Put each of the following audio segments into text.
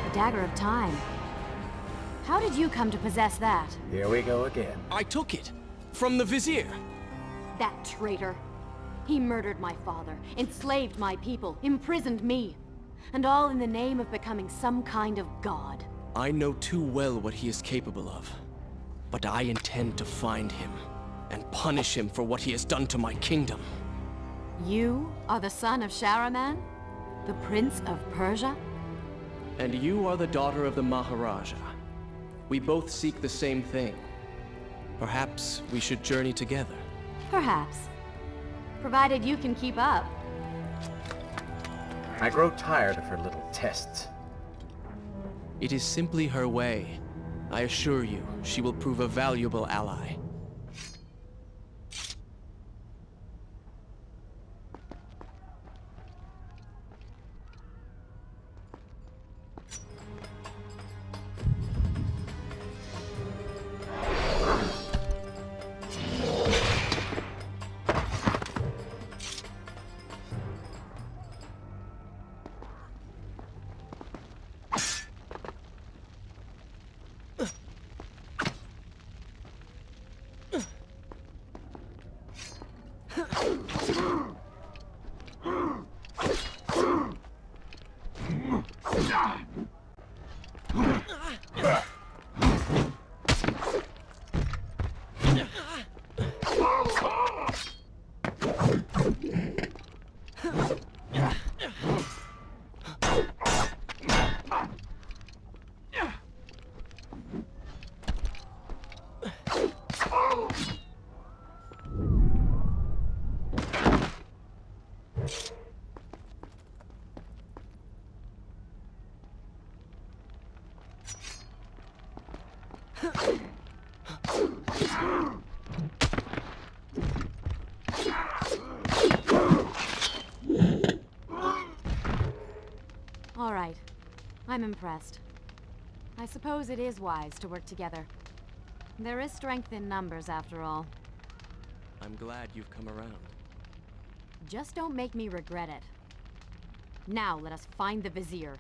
The dagger of time. How did you come to possess that? Here we go again. I took it. From the Vizier. That traitor. He murdered my father, enslaved my people, imprisoned me. And all in the name of becoming some kind of god. I know too well what he is capable of. But I intend to find him and punish him for what he has done to my kingdom. You are the son of Shahraman? The Prince of Persia? And you are the daughter of the Maharaja. We both seek the same thing. Perhaps we should journey together. Perhaps. Provided you can keep up. I grow tired of her little tests. It is simply her way. I assure you, she will prove a valuable ally. All right. I'm impressed. I suppose it is wise to work together. There is strength in numbers, after all. I'm glad you've come around. Just don't make me regret it. Now let us find the Vizier.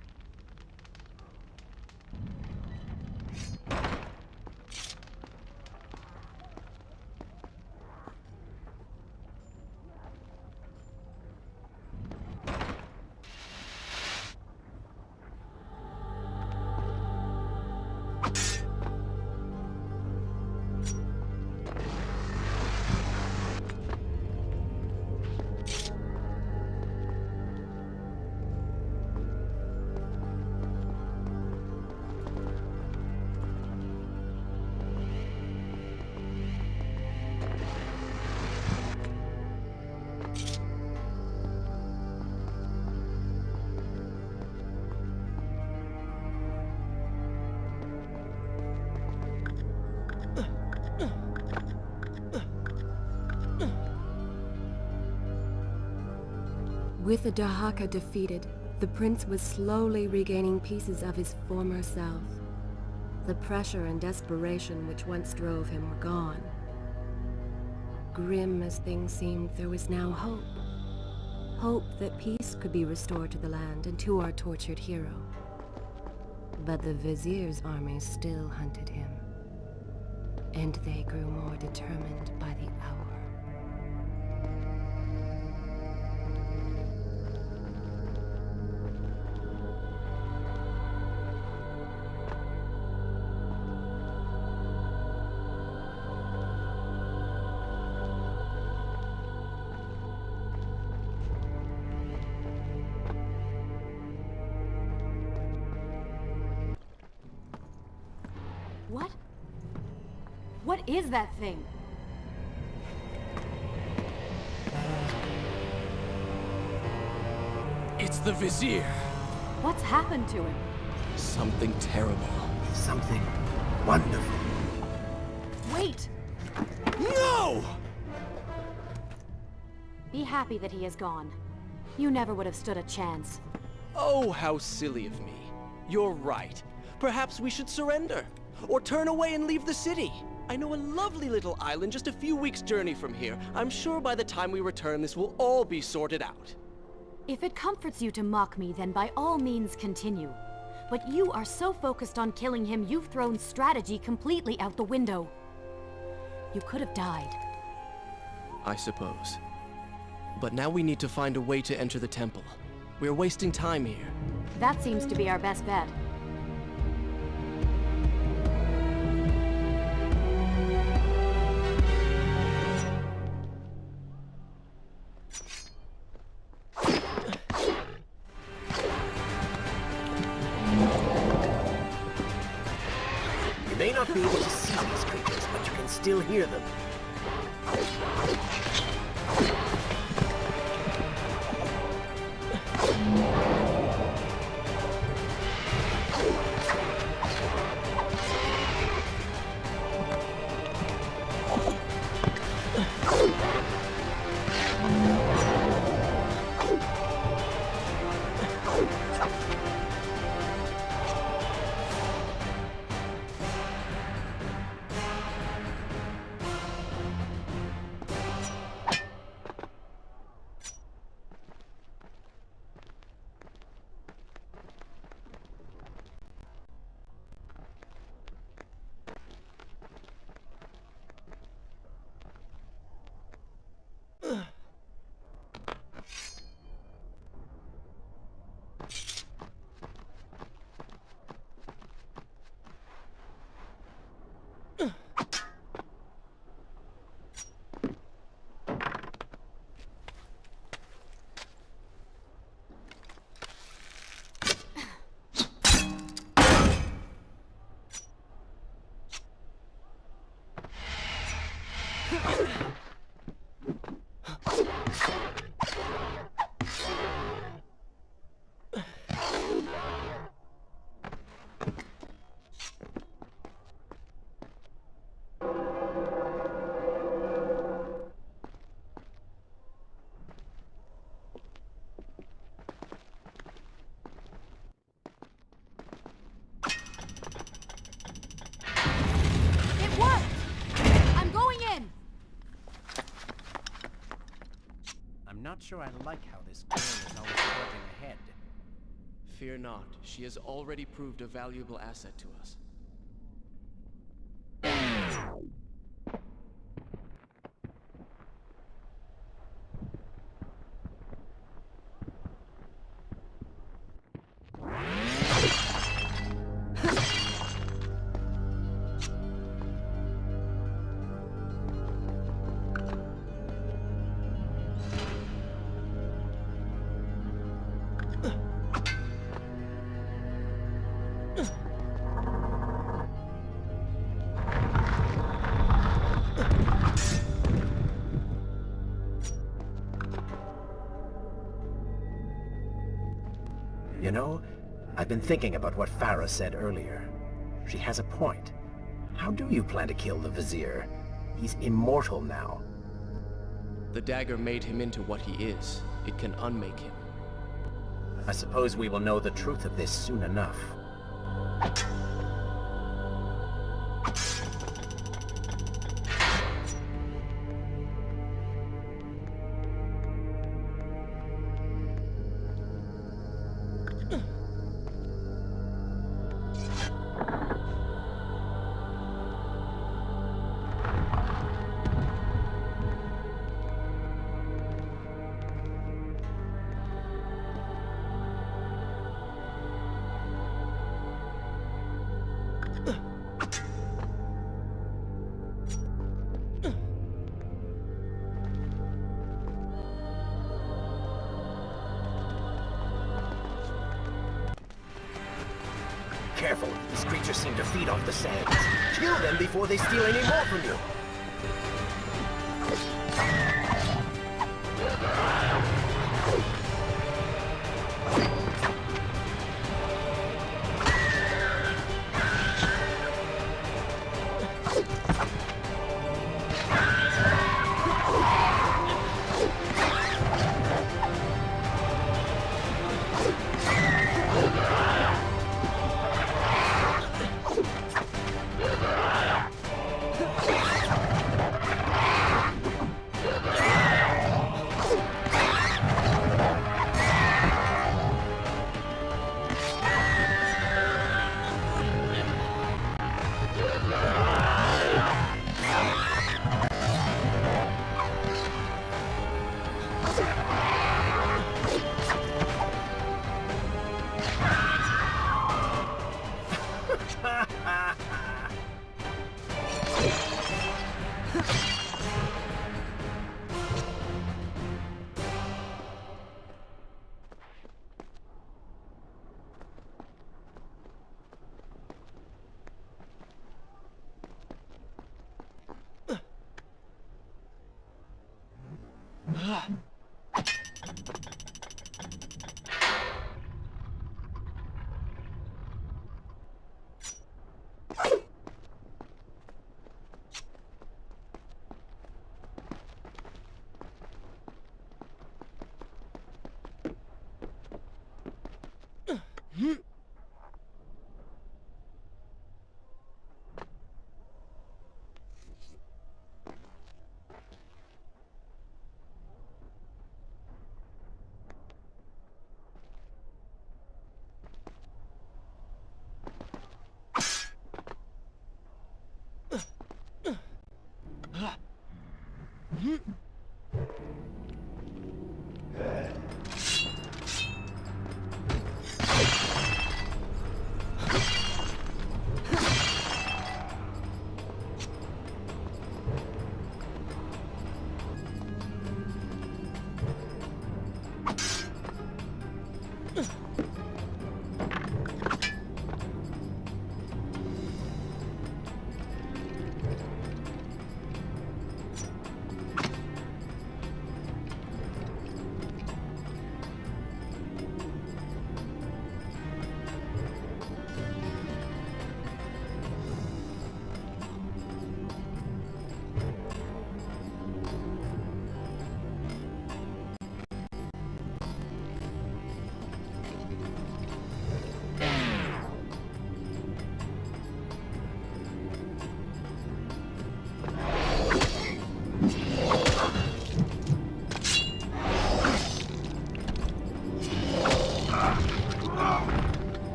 With the Dahaka defeated, the prince was slowly regaining pieces of his former self. The pressure and desperation which once drove him were gone. Grim as things seemed, there was now hope. Hope that peace could be restored to the land and to our tortured hero. But the Vizier's army still hunted him. And they grew more determined by the hour. What? What is that thing? It's the Vizier. What's happened to him? Something terrible. Something wonderful. Wait! No! Be happy that he is gone. You never would have stood a chance. Oh, how silly of me. You're right. Perhaps we should surrender. Or turn away and leave the city. I know a lovely little island just a few weeks' journey from here. I'm sure by the time we return this will all be sorted out. If it comforts you to mock me, then by all means continue. But you are so focused on killing him, you've thrown strategy completely out the window. You could have died. I suppose. But now we need to find a way to enter the temple. We're wasting time here. That seems to be our best bet. You may not be able to see these creatures, but you can still hear them. I'm not sure I like how this girl is always forging ahead. Fear not, she has already proved a valuable asset to us. You know, I've been thinking about what Farah said earlier. She has a point. How do you plan to kill the Vizier? He's immortal now. The dagger made him into what he is. It can unmake him. I suppose we will know the truth of this soon enough. Careful, these creatures seem to feed off the sands. Kill them before they steal any more from you.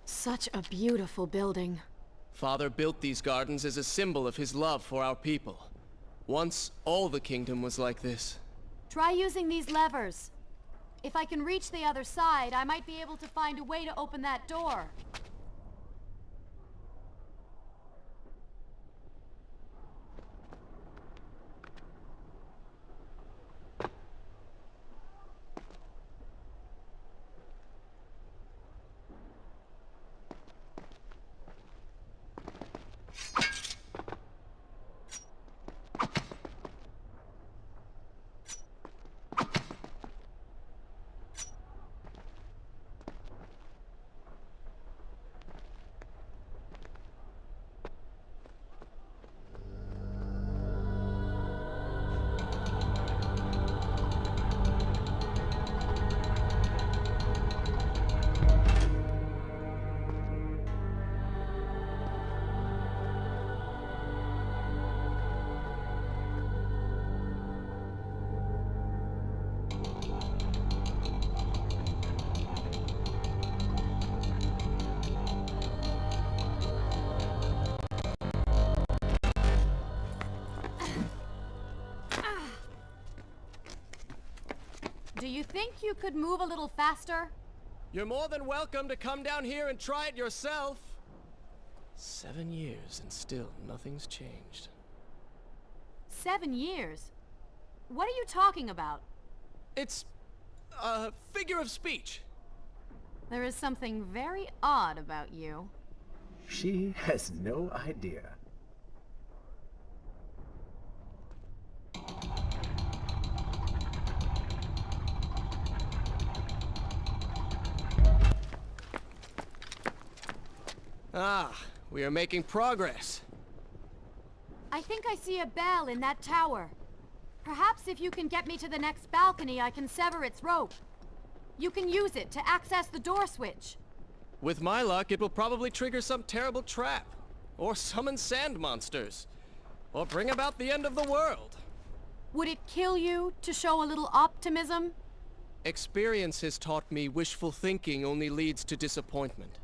Such a beautiful building. Father built these gardens as a symbol of his love for our people. Once, all the kingdom was like this. Try using these levers. If I can reach the other side, I might be able to find a way to open that door. Do you think you could move a little faster? You're more than welcome to come down here and try it yourself. 7 years and still nothing's changed. 7 years? What are you talking about? It's a figure of speech. There is something very odd about you. She has no idea. Ah, we are making progress. I think I see a bell in that tower. Perhaps if you can get me to the next balcony, I can sever its rope. You can use it to access the door switch. With my luck, it will probably trigger some terrible trap. Or summon sand monsters. Or bring about the end of the world. Would it kill you to show a little optimism? Experience has taught me wishful thinking only leads to disappointment.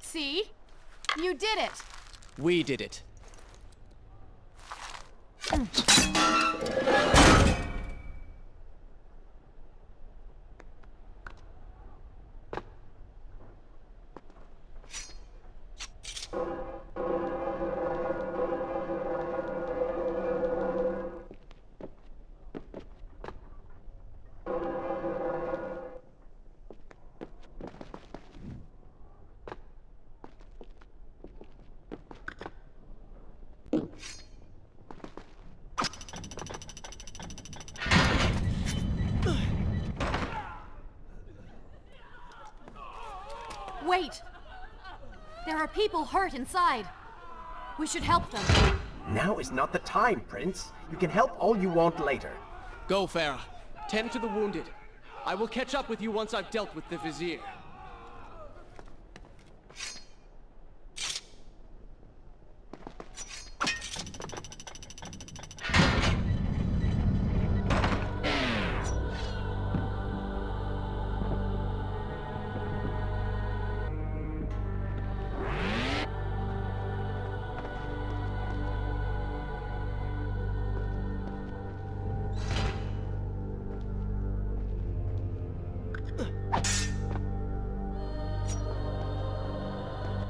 See? You did it! We did it. Wait! There are people hurt inside. We should help them. Now is not the time, Prince. You can help all you want later. Go, Farah. Tend to the wounded. I will catch up with you once I've dealt with the Vizier.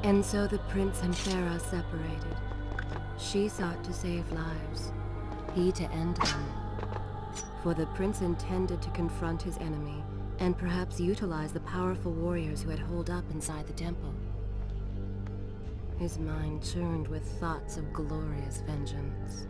And so the prince and Farah separated. She sought to save lives, he to end them. For the prince intended to confront his enemy, and perhaps utilize the powerful warriors who had holed up inside the temple. His mind churned with thoughts of glorious vengeance.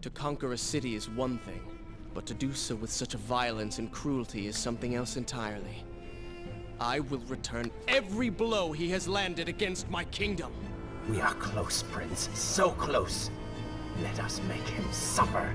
To conquer a city is one thing, but to do so with such a violence and cruelty is something else entirely. I will return every blow he has landed against my kingdom. We are close, Prince. So close. Let us make him suffer.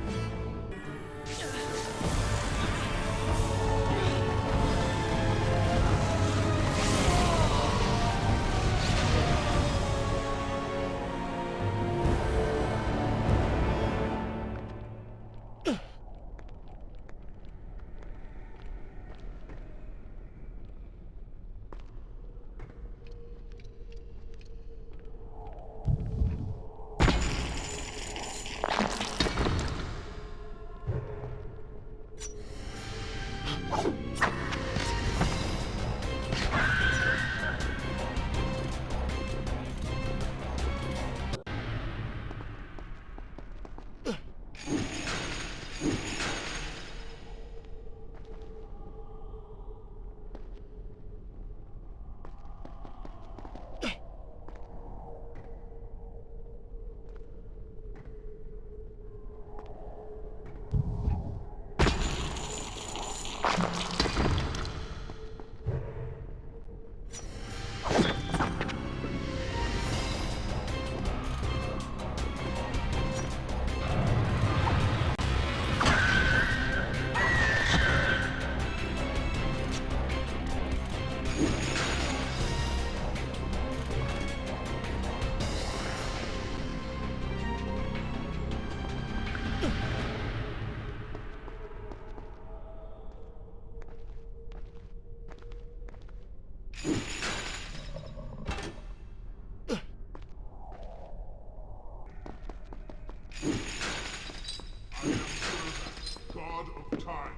God of time,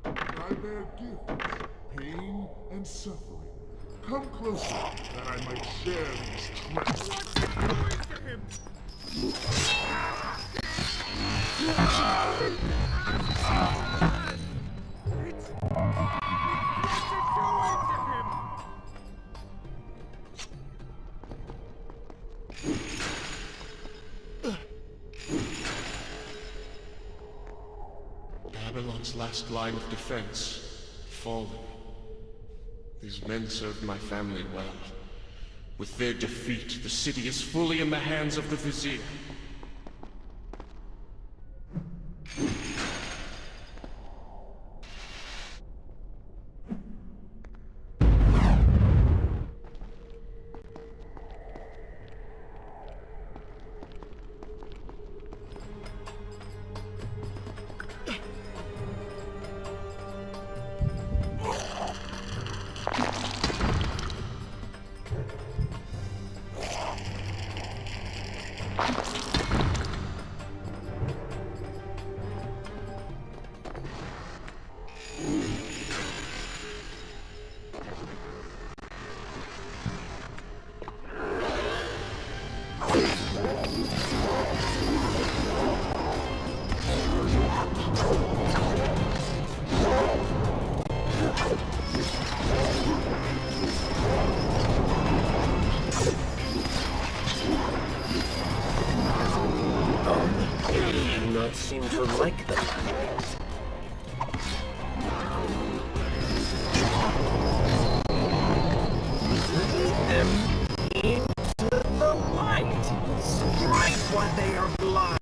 and I bear gifts, pain and suffering. Come closer, that I might share these treasures. What's doing to him? Babylon's last line of defense, fallen. These men served my family well. With their defeat, the city is fully in the hands of the Vizier. Seem to like them. Lead them into the light. Strike while they are blind.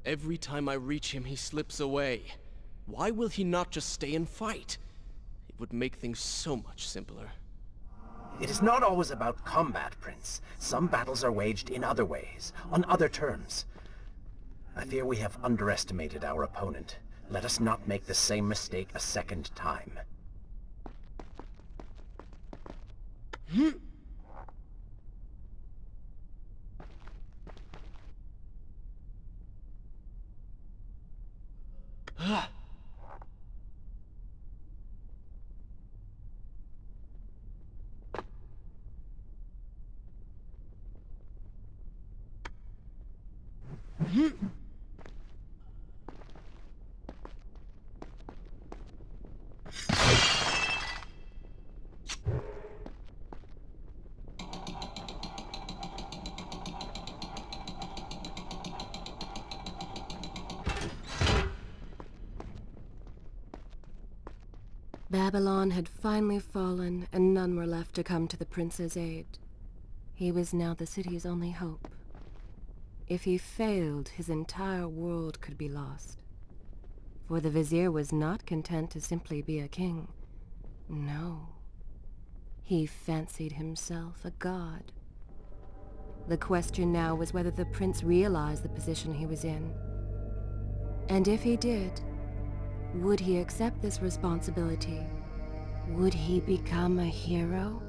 Every time I reach him, he slips away. Why will he not just stay and fight? It would make things so much simpler. It is not always about combat, Prince. Some battles are waged in other ways, on other terms. I fear we have underestimated our opponent. Let us not make the same mistake a second time. Babylon had finally fallen, and none were left to come to the prince's aid. He was now the city's only hope. If he failed, his entire world could be lost. For the vizier was not content to simply be a king. No. He fancied himself a god. The question now was whether the prince realized the position he was in. And if he did, would he accept this responsibility? Would he become a hero?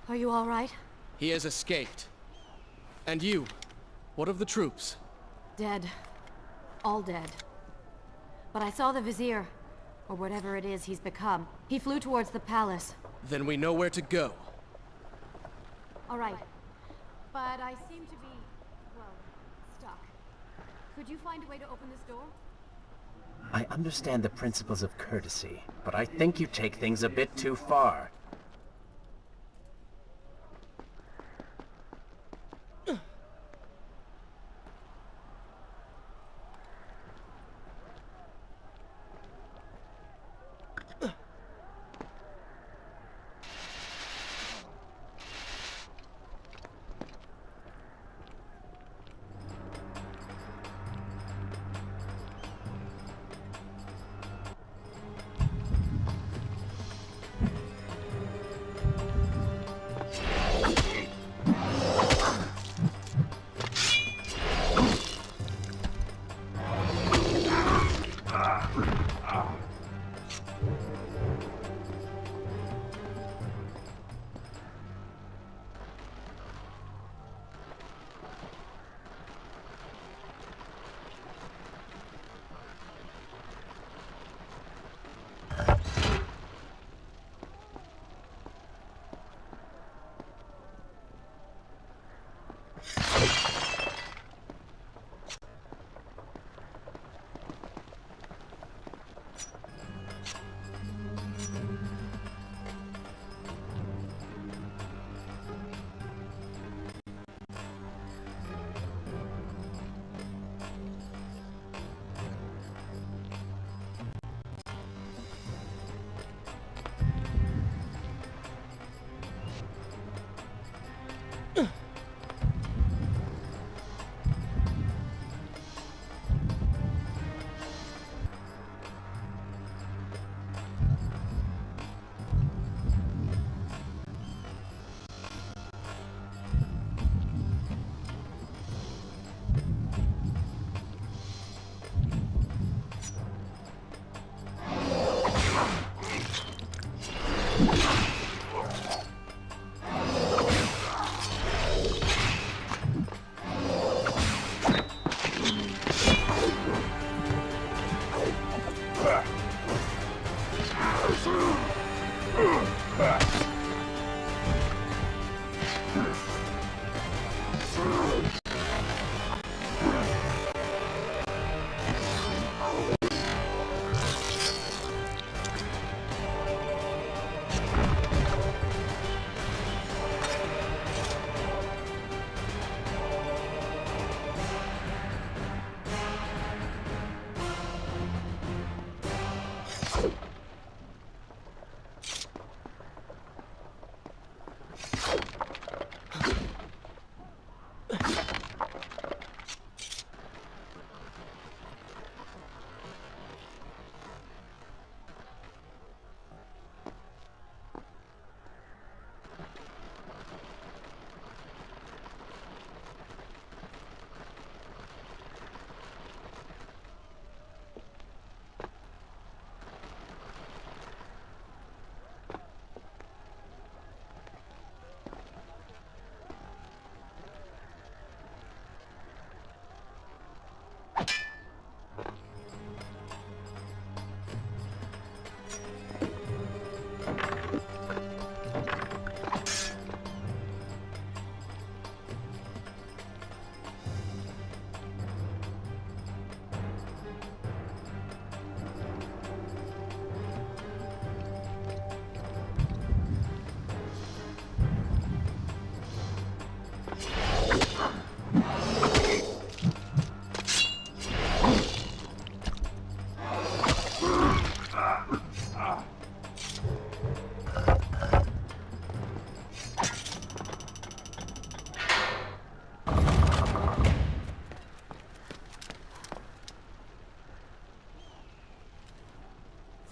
Are you all right? He has escaped. And you? What of the troops? Dead. All dead. But I saw the vizier, or whatever it is he's become. He flew towards the palace. Then we know where to go. All right. But I seem to be, well, stuck. Could you find a way to open this door? I understand the principles of courtesy, but I think you take things a bit too far.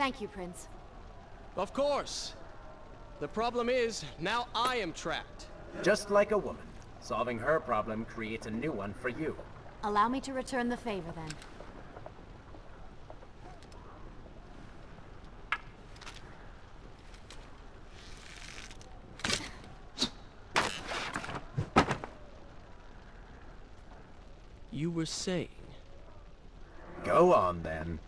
Thank you, Prince. Of course. The problem is, now I am trapped. Just like a woman. Solving her problem creates a new one for you. Allow me to return the favor, then. You were saying? Go on, then.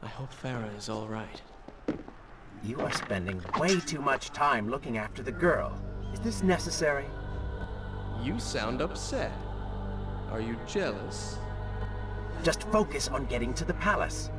I hope Farah is all right. You are spending way too much time looking after the girl. Is this necessary? You sound upset. Are you jealous? Just focus on getting to the palace.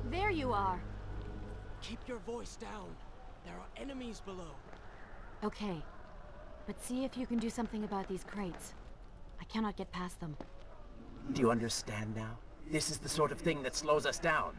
There you are. Keep your voice down. There are enemies below. Okay. But see if you can do something about these crates. I cannot get past them. Do you understand now? This is the sort of thing that slows us down.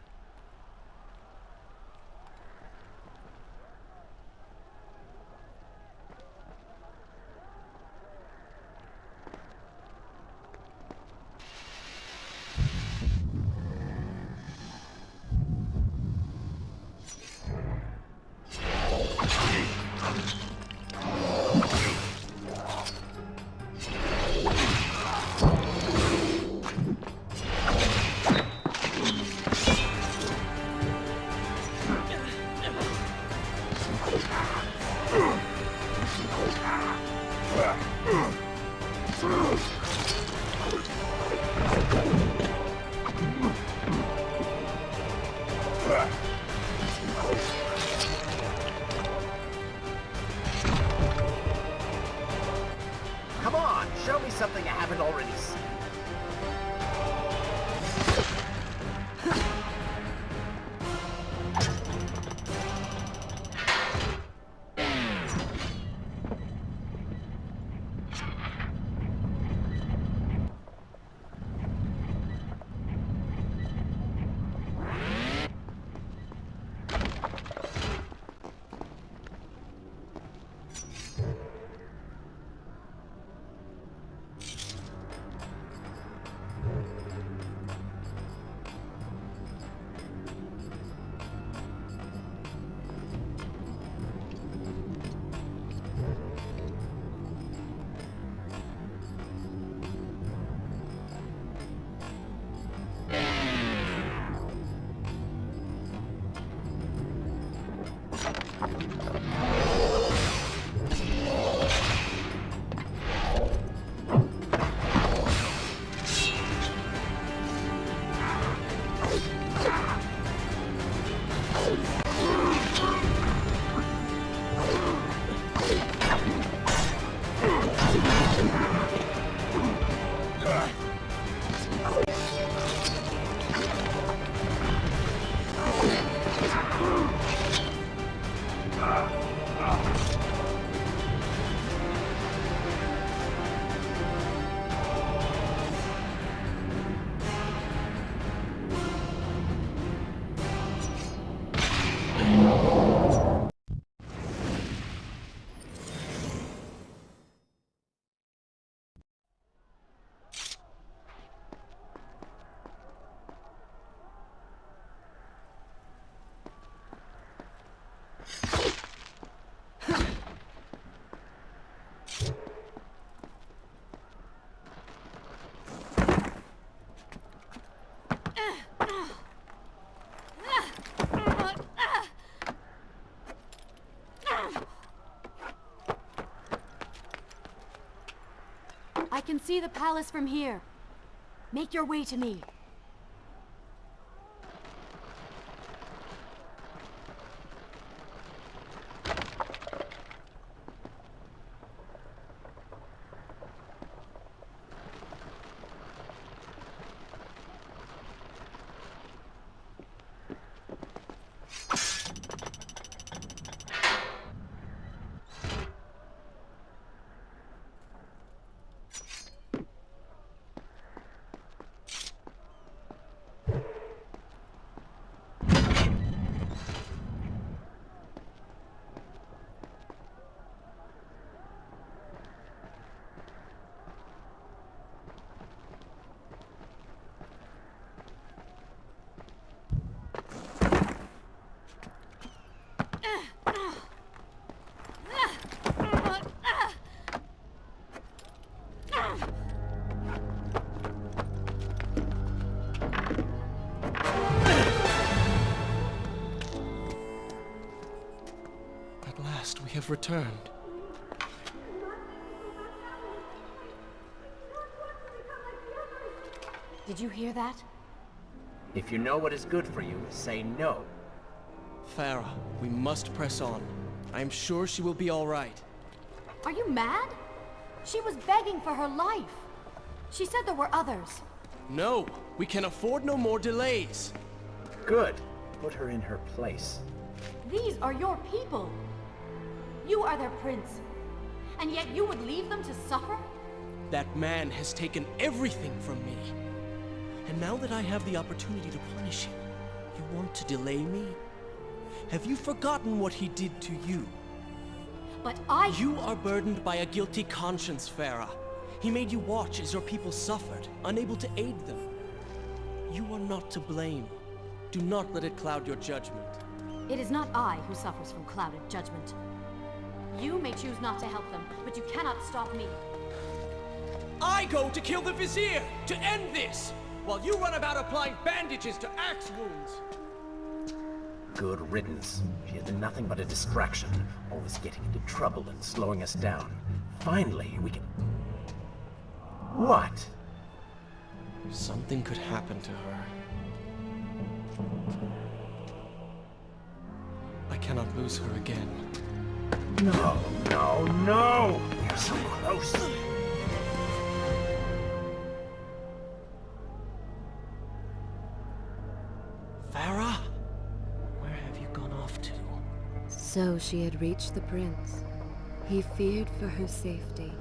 I can see the palace from here. Make your way to me. We have returned. Did you hear that? If you know what is good for you, say no. Farah, we must press on. I am sure she will be all right. Are you mad? She was begging for her life. She said there were others. No, we can afford no more delays. Good. Put her in her place. These are your people. You are their prince. And yet you would leave them to suffer? That man has taken everything from me. And now that I have the opportunity to punish him, you want to delay me? Have you forgotten what he did to you? But You are burdened by a guilty conscience, Farah. He made you watch as your people suffered, unable to aid them. You are not to blame. Do not let it cloud your judgment. It is not I who suffers from clouded judgment. You may choose not to help them, but you cannot stop me. I go to kill the Vizier, to end this, while you run about applying bandages to axe wounds. Good riddance. She has been nothing but a distraction, always getting into trouble and slowing us down. Finally, we can... What? Something could happen to her. I cannot lose her again. No, no, no! We're so close! Farah? Where have you gone off to? So she had reached the prince. He feared for her safety.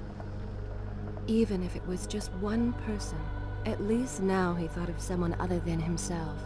Even if it was just one person, at least now he thought of someone other than himself.